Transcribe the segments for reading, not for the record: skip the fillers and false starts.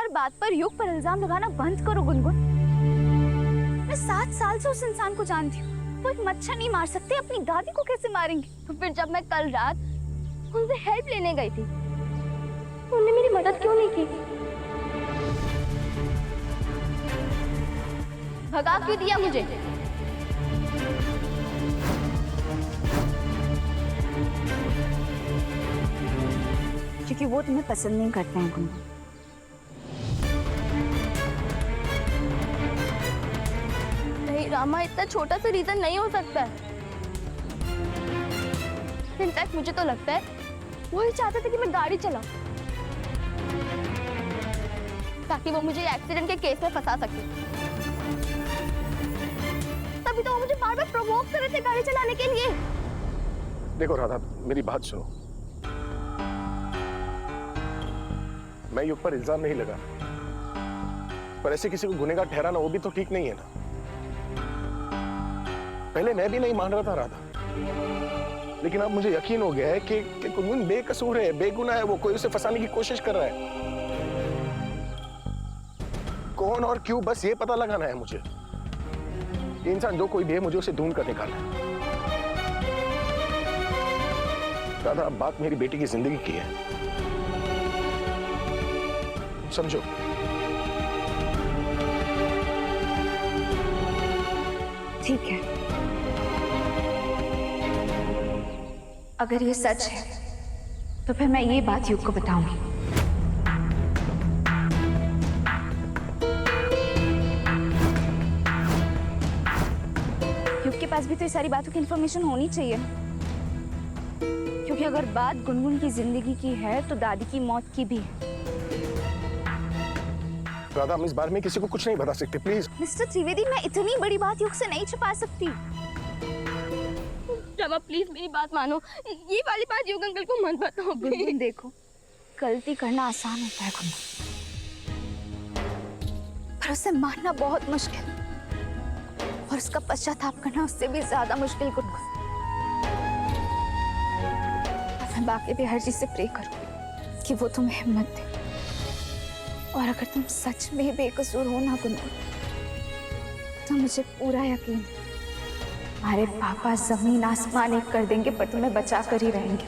हर बात पर युग पर इल्जाम लगाना बंद करो गुनगुन। मैं 7 साल से उस इंसान को जानती हूँ। वो एक मच्छर नहीं मार सकते, अपनी दादी को कैसे मारेंगे? तो फिर जब मैं कल रात उनसे हेल्प लेने गई थी, उन्होंने मेरी मदद क्यों नहीं की? भगा क्यों दिया मुझे? क्योंकि वो तुम्हें पसंद नहीं करते हैं गुनगुन। नहीं रामा, इतना छोटा सा रीजन नहीं हो सकता है। इनफैक्ट मुझे तो लगता है वो ही चाहते थे कि मैं गाड़ी चलाऊं, ताकि वो मुझे एक्सीडेंट के केस में फंसा सके। तभी तो वो मुझे बार बार प्रोवोक कर रहे थे गाड़ी चलाने के लिए। देखो राधा, मेरी बात सुनो। मैं युग पर इल्जाम नहीं लगा, पर ऐसे किसी को गुनहगार ठहराना वो भी तो ठीक नहीं है ना। पहले मैं भी नहीं मान रहा था राधा, लेकिन अब मुझे यकीन हो गया है कि गुनगुन बेकसूर है, बेगुनाह है। वो कोई उसे फंसाने की कोशिश कर रहा है। कौन और क्यों, बस ये पता लगाना है मुझे। ये इंसान जो कोई भी है, मुझे उसे ढूंढ कर निकालना है। राधा, अब बात मेरी बेटी की जिंदगी की है, समझो। ठीक है, अगर ये सच है तो फिर मैं ये बात युग को बताऊंगी। युग के पास भी तो ये सारी बातों की इंफॉर्मेशन होनी चाहिए, क्योंकि अगर बात गुनगुन की जिंदगी की है तो दादी की मौत की भी है। राधा, हम इस बारे में किसी को कुछ नहीं बता सकते, प्लीज। मिस्टर त्रिवेदी, मैं इतनी बड़ी बात युग से नहीं छुपा सकती। रमा प्लीज मेरी बात मानो, ये वाली बात युग अंकल को मत बताओ। गुनगुन देखो, गलती करना आसान होता है गुनगुन, पर उसे मानना बहुत मुश्किल, और उसका पश्चाताप करना उससे भी ज्यादा मुश्किल गुनगुन। मैं बाकी भी हर चीज से प्रे करूं कि वो तुम्हें हिम्मत दे, और अगर तुम सच में बेकसूर हो ना गुनगुन, तो मुझे पूरा यकीन है हमारे पापा जमीन आसमान एक कर देंगे, पर तुम्हें बचा कर ही रहेंगे।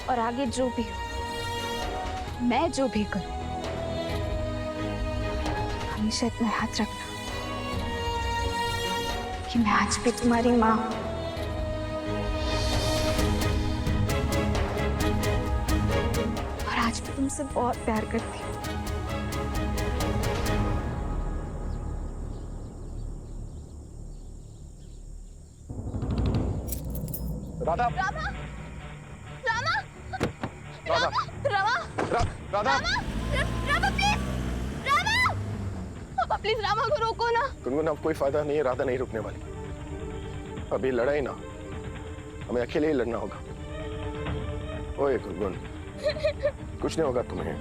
और आगे जो भी हो, मैं जो भी करूं, हमेशा इतना याद रखना कि मैं आज भी तुम्हारी माँ हूं। और आज भी तुमसे बहुत प्यार करती हूँ। राधा, रामा, रामा, राधा, रामा, राधा, रामा प्लीज, रामा, पापा प्लीज रामा को रोको ना। गुनगुन, अब कोई फायदा नहीं है, राधा नहीं रुकने वाली। अब ये लड़ाई ना, हमें अकेले ही लड़ना होगा। ओए गुनगुन, कुछ नहीं होगा तुम्हें।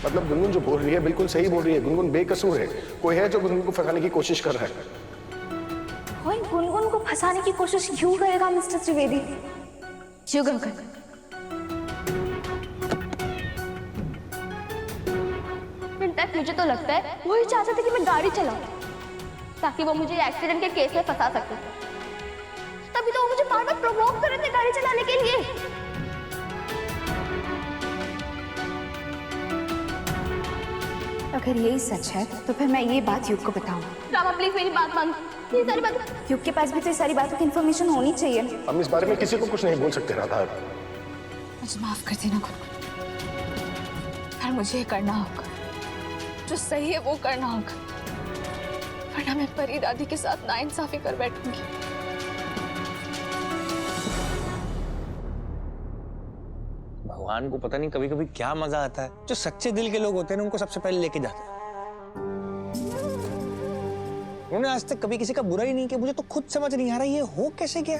मतलब गुनगुन जो बोल रही है बिल्कुल सही बोल रही है। गुनगुन बेकसूर है। कोई है जो गुनगुन को फंसाने की कोशिश कर रहा है। कोई गुनगुन को फंसाने की कोशिश क्यों करेगा मिस्टर त्रिवेदी? युग अंकल, इनफैक्ट मुझे तो लगता है वो ही चाहते थे कि मैं गाड़ी चलाऊं, ताकि वो मुझे एक्सीडेंट के केस में फंसा सके। तभी तो वो मुझे बार बार प्रोवोक कर रहे थे गाड़ी चलाने के लिए। अगर यही सच है तो फिर मैं ये बात युग को बताऊंगी। रामा प्लीज मेरी बात मानो, ये सारी बात। युग के पास भी तो ये सारी बातों की इंफॉर्मेशन होनी चाहिए। हम इस बारे में किसी को कुछ नहीं बोल सकते राधा। मुझे माफ कर देना गुनगुन, पर मुझे ये करना होगा, जो सही है वो करना होगा, वरना मैं परी दादी के साथ नाइंसाफी कर बैठूंगी। भगवान को पता नहीं कभी कभी क्या मजा आता है, जो सच्चे दिल के लोग होते हैं ना उनको सबसे पहले लेके जाते हैं। उन्होंने आज तक कभी किसी का बुरा ही नहीं किया। मुझे तो खुद समझ नहीं आ रहा ये हो कैसे गया।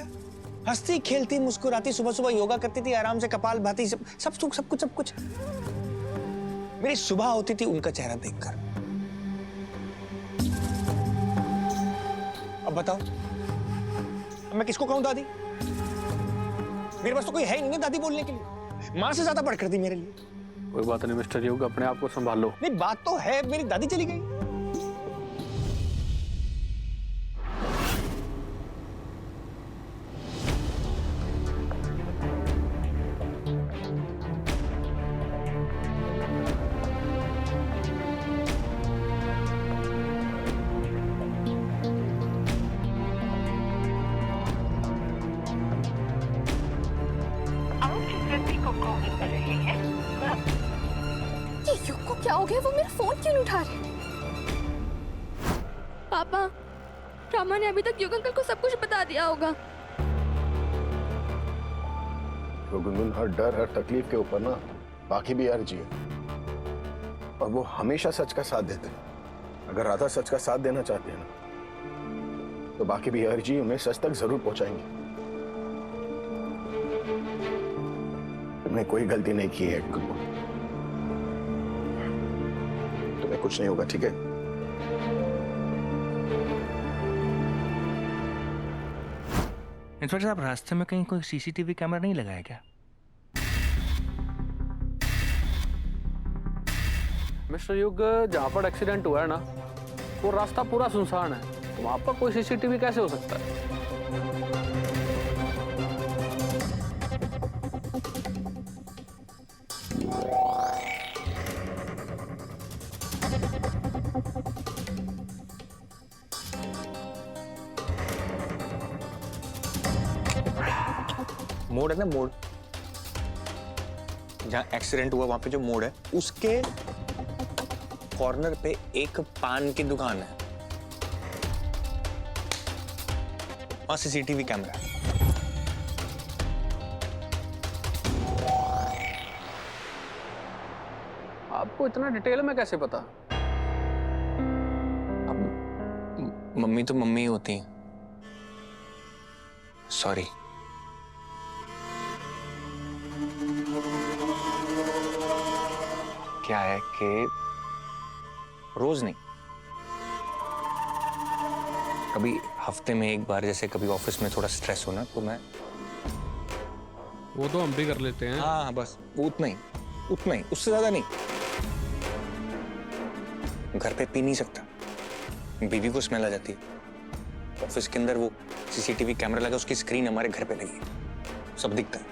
हंसती खेलती मुस्कुराती, सुबह सुबह योगा करती थी, आराम से कपाल भाती, सब कुछ। मेरी सुबह होती थी उनका चेहरा देखकर। अब बताओ, अब मैं किसको कहूं दादी? मेरे पास तो कोई है ही नहीं ना दादी बोलने के लिए। माँ से ज्यादा बढ़कर थी मेरे लिए। कोई बात नहीं मिस्टर योग, अपने आप को संभालो। नहीं, बात तो है, मेरी दादी चली गई। ये युग को क्या हो गया? वो मेरा फोन क्यों नहीं उठा रहे? पापा, रामा ने अभी तक युग अंकल को सब कुछ बता दिया होगा। तो गुनगुन, हर डर हर तकलीफ के ऊपर ना बाकी भी अर्जी है, और वो हमेशा सच का साथ देते हैं। अगर राधा सच का साथ देना चाहती है ना, तो बाकी भी अर्जी उन्हें सच तक जरूर पहुंचाएंगे। तुमने कोई गलती नहीं की है गुनगुन, तुम्हें कुछ नहीं होगा, ठीक है? इंस्पेक्टर साहब, रास्ते में कहीं कोई सीसीटीवी कैमरा नहीं लगाया क्या? मिस्टर युग, जहाँ पर एक्सीडेंट हुआ है ना, वो रास्ता पूरा सुनसान है, तो वहां पर कोई सीसीटीवी कैसे हो सकता है? मोड़ है ना, मोड़ जहाँ एक्सीडेंट हुआ, वहां पे जो मोड़ है, उसके कॉर्नर पे एक पान की दुकान है, वहां सीसीटीवी कैमरा है। आपको इतना डिटेल में कैसे पता? अब मम्मी तो मम्मी ही होती हैं। सॉरी। क्या है कि रोज नहीं, कभी हफ्ते में एक बार, जैसे कभी ऑफिस में थोड़ा स्ट्रेस होना, तो मैं वो तो हम भी कर लेते हैं। हाँ बस वो उतना ही, उससे ज्यादा नहीं। घर पे पी नहीं सकता, बीवी को स्मेल आ जाती है। ऑफिस के अंदर वो सीसीटीवी कैमरा लगा, उसकी स्क्रीन हमारे घर पे लगी है, सब दिखता है।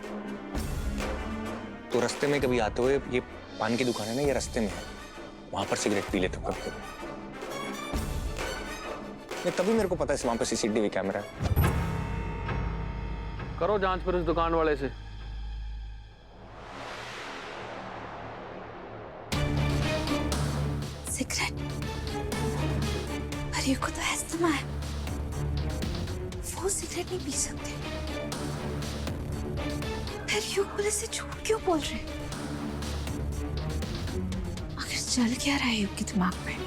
तो रास्ते में कभी आते हुए, ये पान की दुकान है ना, ये रास्ते में है, वहां पर सिगरेट पी लेता हूँ कभी कभी। तभी मेरे को पता है वहां पर सीसीटीवी कैमरा है। करो जांच फिर उस दुकान वाले से। सिगरेट? पर युग को तो अस्थमा है, वो सिगरेट नहीं पी सकते। फिर युग पुलिस से झूठ क्यों बोल रहे? आखिर चल क्या रहा है युग के दिमाग में?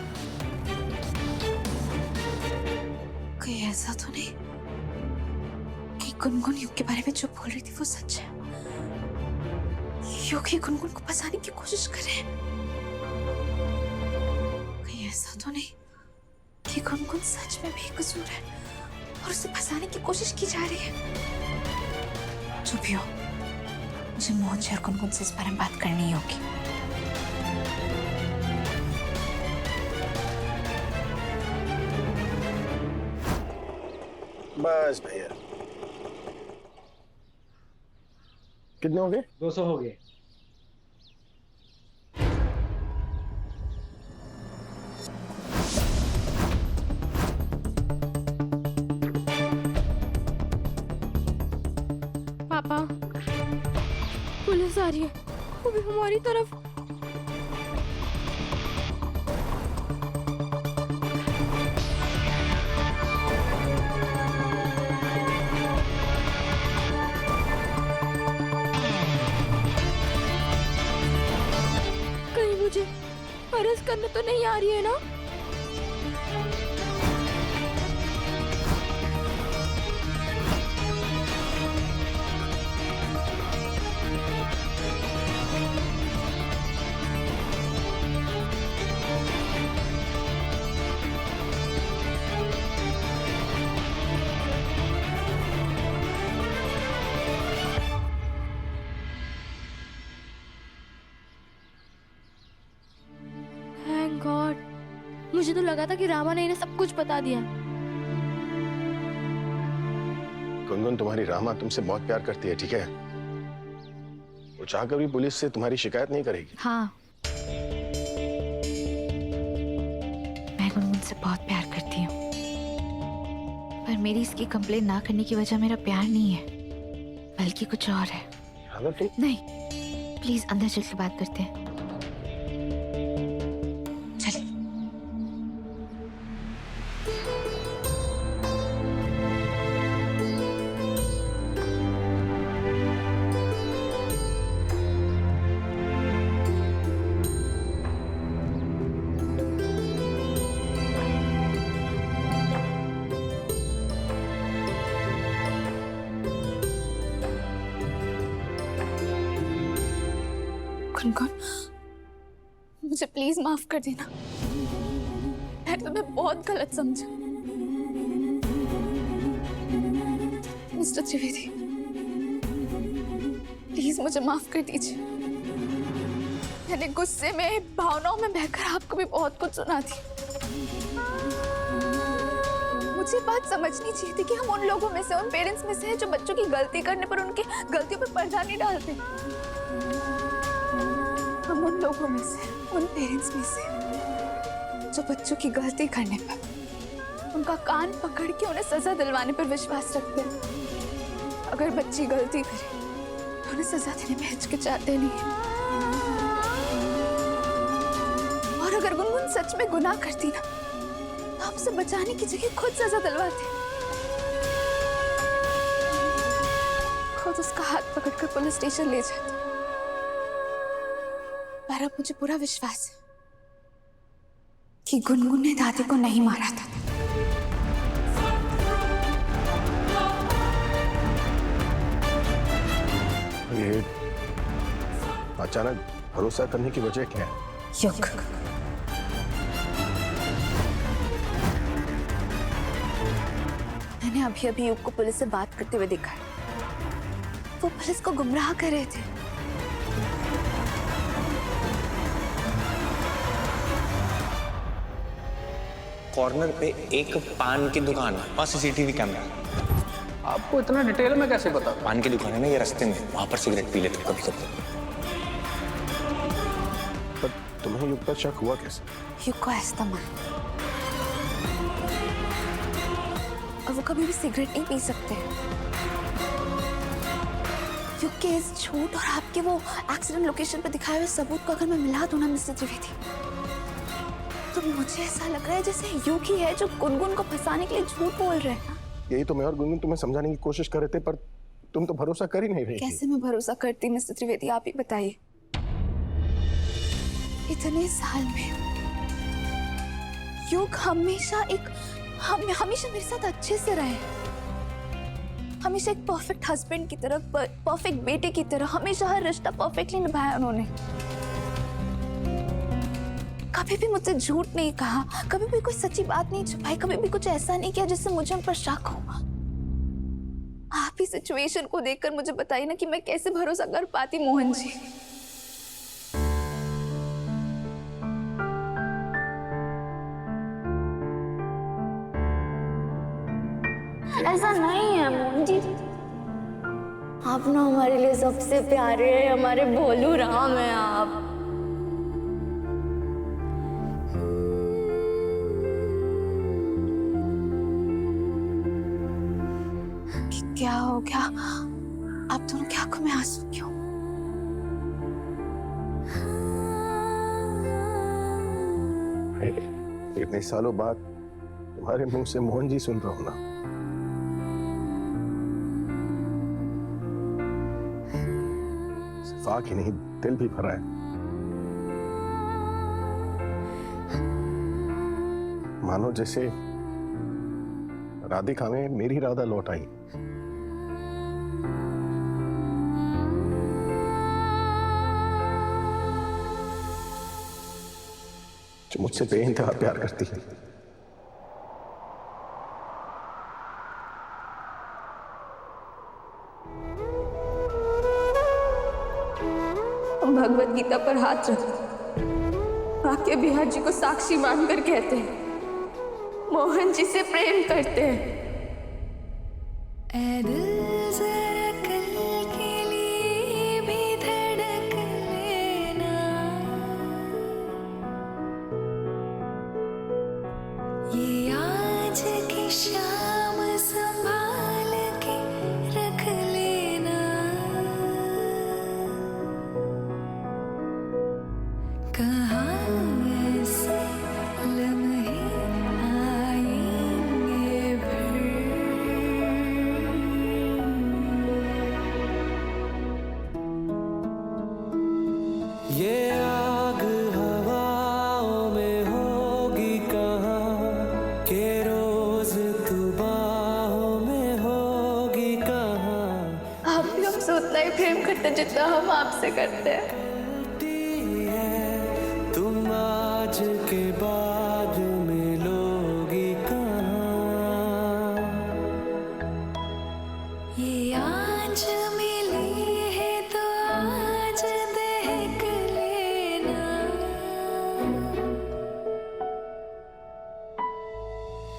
कोई ऐसा तो नहीं कि गुनगुन युग के बारे में जो बोल रही थी वो सच है? युग ही गुनगुन को फंसाने की कोशिश कर रहे हैं? कोई ऐसा तो नहीं कि गुनगुन सच में बेकसूर है और उसे फंसाने की कोशिश की जा रही है? जो भी हो, मुझे मोहन जी और गुनगुन से इस बारे में बात करनी होगी। बस भैया, कितने हो गए? 200 हो गए। पापा, पुलिस आ रही है, वो भी हमारी तरफ। कहीं मुझे अरेस्ट करने तो नहीं आ रही है ना? मुझे तो लगा था कि रामा ने इन्हें सब कुछ बता दिया। गुनगुन, तुम्हारी रामा तुमसे बहुत प्यार करती है, ठीक है? वो चाहकर भी पुलिस से तुम्हारी शिकायत नहीं करेगी। हाँ, मैं गुनगुन से बहुत प्यार करती हूँ, पर मेरी इसकी कंप्लेन ना करने की वजह मेरा प्यार नहीं है, बल्कि कुछ और है। राधा, तुम नहीं, प्लीज अंदर चल के बात करते हैं। चल। गुनगुन, मुझे प्लीज माफ कर देना, मैंने तुम्हें बहुत गलत समझा। मिस्टर त्रिवेदी, प्लीज मुझे माफ कर दीजिए। मैंने गुस्से में, भावनाओं में बहकर आपको भी बहुत कुछ सुना थी। मुझे बात समझनी चाहिए थी कि हम उन लोगों में से, उन पेरेंट्स में से हैं जो बच्चों की गलती करने पर उनकी गलतियों पर पर्दा नहीं डालते। हम उन लोगों में से, उन पेरेंट्स में से जो बच्चों की गलती करने पर उनका कान पकड़ के उन्हें सजा दिलवाने पर विश्वास रखते हैं। अगर बच्ची गलती करे तो उन्हें सजा देने में हिचकिचाते नहीं हैं। और अगर गुनगुन सच में गुनाह करती ना, तो हम उसे बचाने की जगह खुद सजा दिलवाते, खुद उसका हाथ पकड़कर पुलिस स्टेशन ले जाते। पर अब मुझे पूरा विश्वास है कि गुनगुन ने दादी को नहीं मारा था। ये अचानक भरोसा करने की वजह क्या है? युग, मैंने अभी अभी युग को पुलिस से बात करते हुए देखा है। वो पुलिस को गुमराह कर रहे थे। कॉर्नर पे एक पान की दुकान है, वहाँ सीसीटीवी कैमरा। आपको इतना डिटेल में कैसे पता? पान की दुकान है ना, ये रास्ते में, वहां पर सिगरेट पी लेते कभी कभी। पर तुम्हें युग पर शक हुआ कैसे? युग को अस्थमा है और वो कभी भी सिगरेट नहीं पी सकते। युग के इस झूठ और आपके वो एक्सीडेंट लोकेशन पर दिखाए हुए सबूत को अगर मैं मिला दूं ना मिस्टर त्रिवेदी, तो मुझे ऐसा लग रहा है जैसे युग ही है जो गुनगुन को फंसाने के लिए झूठ बोल रहे हैं। यही तो मैं और गुनगुन तुम्हें समझाने की कोशिश कर रहे थे, पर तुम तो भरोसा कर ही नहीं रही थी। कैसे मैं भरोसा करती मिस्टर त्रिवेदी, आप ही बताइए। इतने साल में युग हमेशा मेरे साथ अच्छे से रहे, हमेशा एक परफेक्ट हस्बैंड की तरह, परफेक्ट बेटे की तरह, हमेशा हर रिश्ता परफेक्टली निभाया उन्होंने। कभी भी मुझसे झूठ नहीं कहा, कभी भी कोई सच्ची बात नहीं छुपाई, कभी भी कुछ ऐसा नहीं किया जिससे मुझे उन पर शक हो। आप ही सिचुएशन को देखकर मुझे बताइए ना कि मैं कैसे भरोसा कर पाती मोहन जी। ऐसा नहीं है मोहन जी, आप ना हमारे लिए सबसे प्यारे हैं, हमारे भोलू राम हैं आप। क्या हो गया? आप दोनों की आंखों में आंसू क्यों? इतने सालों बाद तुम्हारे मुंह से मोहन जी सुन रहा हूं ना, सिर्फ आंख ही नहीं दिल भी भरा है। मानो जैसे राधिका में मेरी राधा लौट आई। जो मुझसे बेइंतहा प्यार करती है। भगवत गीता पर हाथ रखो, बाके बिहार जी को साक्षी मानकर कहते हैं मोहन जी से प्रेम करते हैं। ऐ दिल जरा कल के लिए भी धड़क लेना, ये आज की शाम संभाल के रख लेना, कहाँ ऐसे लम्हे आएंगे फिर। ये आग हवाओं में होगी कहाँ, के रोज तू बाहों में होगी कहाँ। आप भी हमसे उतना ही प्रेम करते हैं जितना हम आपसे करते हैं। तुम आज के बाद मिलोगी कहाँ। ये आज मिली है तो आज देख लेना,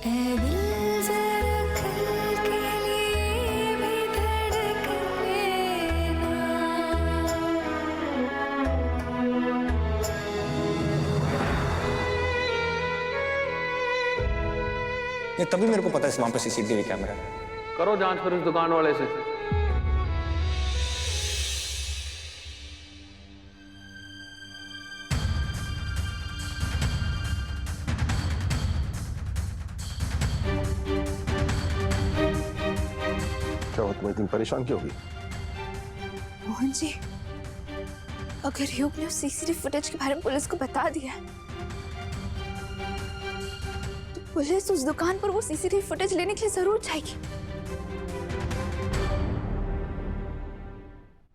ऐ दिल जरा कल के लिए भी धड़क लेना। ये तभी मेरे को पता है वहां पे सीसीटीवी कैमरा है। करो जांच फिर उस दुकान वाले से। क्या हुआ, तुम इतनी परेशान क्यों हुई? मोहन जी, अगर योग ने उस सीसीटीवी फुटेज के बारे में पुलिस को बता दिया है, तो पुलिस उस दुकान पर वो सीसीटीवी फुटेज लेने के लिए जरूर जाएगी।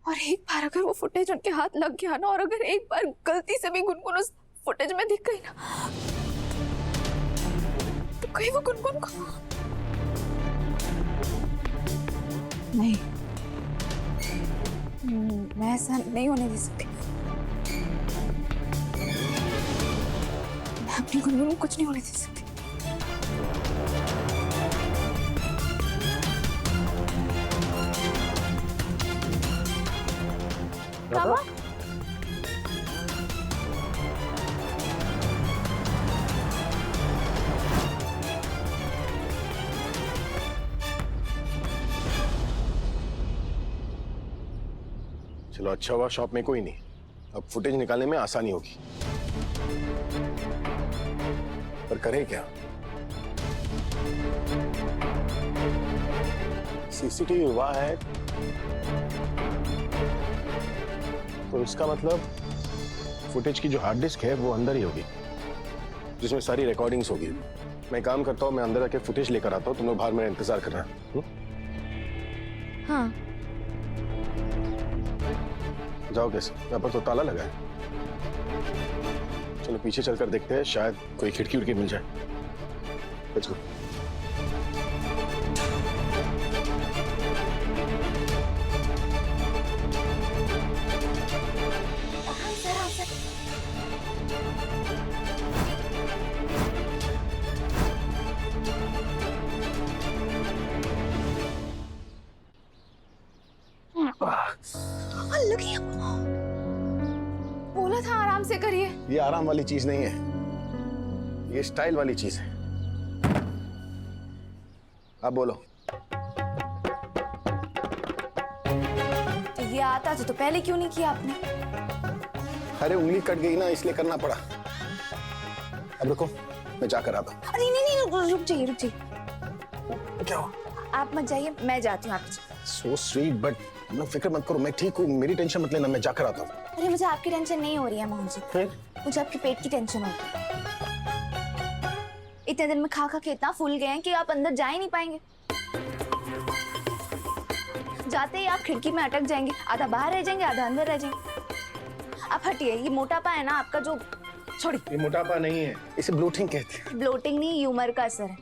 और एक बार अगर वो फुटेज उनके हाथ लग गया ना, और अगर एक बार गलती से भी गुनगुन उस फुटेज में दिख गई ना, तो कहीं वो गुनगुन को नहीं, मैं ऐसा नहीं होने दे सकती। मैं अपनी गुनगुन को कुछ नहीं होने दे सकती। बाबा, चलो अच्छा हुआ शॉप में कोई नहीं, अब फुटेज निकालने में आसानी होगी। पर करें क्या? सीसीटीवी हुआ है तो इसका मतलब फुटेज की जो हार्ड डिस्क है वो अंदर ही होगी, जिसमें सारी रिकॉर्डिंग्स होगी। मैं काम करता हूँ, मैं अंदर आके फुटेज लेकर आता हूँ, तुम लोग बाहर मेरा इंतजार करना। हाँ, जाओ कैसे? यहाँ पर तो ताला लगा है। चलो पीछे चलकर देखते हैं, शायद कोई खिड़की उड़की मिल जाए। Let's go. बोला था आराम से करिए। ये आराम वाली चीज नहीं है, ये स्टाइल वाली चीज है। अब बोलो। तो ये आता तो पहले क्यों नहीं किया आपने? अरे उंगली कट गई ना, इसलिए करना पड़ा। अब रुको, मैं जाकर आता हूँ। अरे नहीं, रुक जाइए, रुक जाइए। क्या हुआ? आप मत जाइए, मैं जाती हूँ आपके साथ। सो स्वीट, बट मैं फिक्र मत करो, मैं ठीक हूँ, मेरी टेंशन मत लेना, मैं जाकर आता हूँ। अरे मुझे आपकी टेंशन नहीं हो रही है मोहन जी, फिर मुझे आपके पेट की टेंशन हो रही है। इतने दिन में खा खा के इतना फूल गए हैं कि आप अंदर जा ही नहीं पाएंगे। जाते ही आप खिड़की में अटक जाएंगे, आधा बाहर रह जाएंगे, आधा अंदर रह जाएंगे। आप हटिए, ये मोटापा है ना आपका, जो छोड़िए। ये मोटापा नहीं है, इसे ब्लोटिंग कहते हैं। ब्लोटिंग नहीं, ह्यूमर का असर है,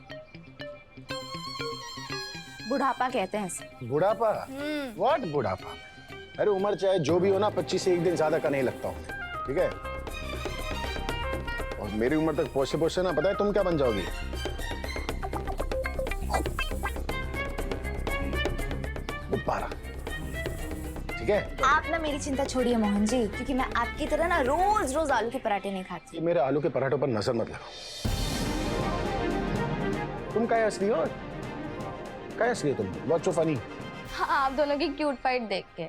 बुढ़ापा कहते हैं इसे। बुढ़ापा? व्हाट बुढ़ापा? अरे उम्र चाहे जो भी हो ना, 25 से एक दिन ज्यादा का नहीं लगता हूँ, ठीक है? मेरी उम्र तक पहुंचते पहुंचते ना, पता है तुम क्या बन जाओगी? गुब्बारा। ठीक है? आप ना मेरी चिंता छोड़िए मोहन जी, क्योंकि मैं आपकी तरह ना रोज रोज आलू के पराठे नहीं खाती। मेरे आलू के पराठों पर नजर मत लगाओ। तुम क्या हंसती हो? क्या हंस रही हो तुम? बहुत सो फनी। हाँ, आप दोनों की क्यूट फाइट देख के।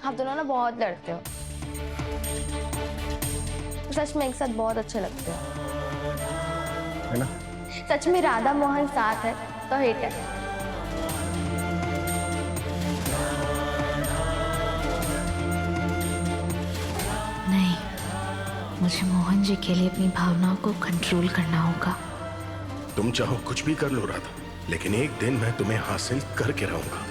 आप दोनों ना बहुत लड़ते हो, सच में एक साथ बहुत अच्छे लगते हो, है ना? सच में राधा मोहन साथ है तो हिट है। नहीं, मुझे मोहन जी के लिए अपनी भावनाओं को कंट्रोल करना होगा। तुम चाहो कुछ भी कर लो राधा, लेकिन एक दिन मैं तुम्हें हासिल करके रहूंगा।